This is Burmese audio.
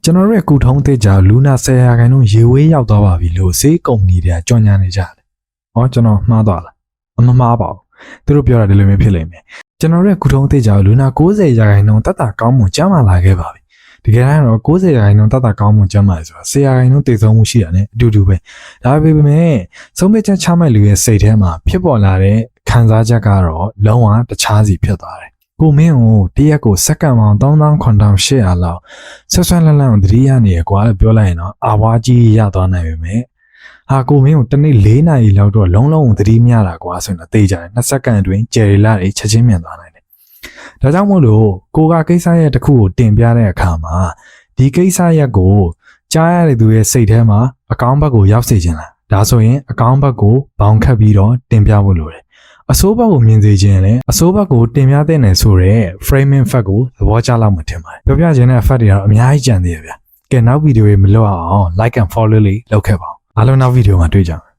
ကျွန်တော်ရဲ့ကုထုံးသေးကြလူနာ10ရာခိုင်နှုန်းရေဝေးရောက်သွားပါပြီလို့စေးကုမ္ပဏီတွေကကြော်ညာနေကြတယ်။ဟောကျွန်တော်မှားသွားလား။မမှားပါဘူး။သူတို့ပြောတာဒီလိုမျိုးဖြစ်လိမ့်မယ်။ကျွန်တော်ရဲ့ကုထုံးသေးကြလူနာ90ရာခိုင်နှုန်းတတ်တာကောင်းမှုကျန်းမာလာခဲ့ပါပြီ။ဒီကနေ့တော့90ရာခိုင်နှုန်းတတ်တာကောင်းမှုကျန်းမာတယ်ဆိုတာ10ရာခိုင်နှုန်းတည်ဆုံးမှုရှိတာ ਨੇ အတူတူပဲ။ဒါပေမဲ့ဆုံးဖြတ်ချက်ချမှတ်လူရဲ့စိတ်ထဲမှာဖြစ်ပေါ်လာတဲ့ခံစားချက်ကတော့လုံးဝတခြားစီဖြစ်သွားတယ်။ကိုမင်းကိုတရက်ကိုစက္ကန့်ပေါင်း3800လောက်ဆွဆွလန့်လန့်သတိရနေရကွာလို့ပြောလိုက်ရင်တော့အာဝါကြီးရသွားနိုင်ပေမဲ့ဟာကိုမင်းကိုတနေ့4နာရီလောက်တော့လုံးလုံးသတိမရတာကွာဆိုရင်တော့သိကြတယ်2စက္ကန့်အတွင်းဂျယ်ရီလာတွေချက်ချင်းမြန်သွားနိုင်တယ်။ဒါကြောင့်မို့လို့ကိုကကိစ္စရဲ့တစ်ခုကိုတင်ပြတဲ့အခါမှာဒီကိစ္စရက်ကိုကြားရတဲ့သူရဲ့စိတ်ထဲမှာအကောင့်ဘက်ကိုရောက်စေချင်လားဒါဆိုရင်အကောင့်ဘက်ကိုဘောင်ခတ်ပြီးတော့တင်ပြဖို့လိုတယ်အစိုးဘက်ကိုမြင်စေခြင်းလဲအစိုးဘက်ကိုတင်ပြတဲ့နယ်ဆိုတဲ့ framing fact ကိုသဘောကျလောက်မှထင်ပါတယ်ပြောပြခြင်းတဲ့ fact တွေကတော့အများကြီးကြံသေးတယ်ဗျကဲနောက်ဗီဒီယိုတွေမလွတ်အောင် like and follow လေးလုပ်ခဲ့ပါဦးအားလုံးနောက်ဗီဒီယိုမှာတွေ့ကြမယ်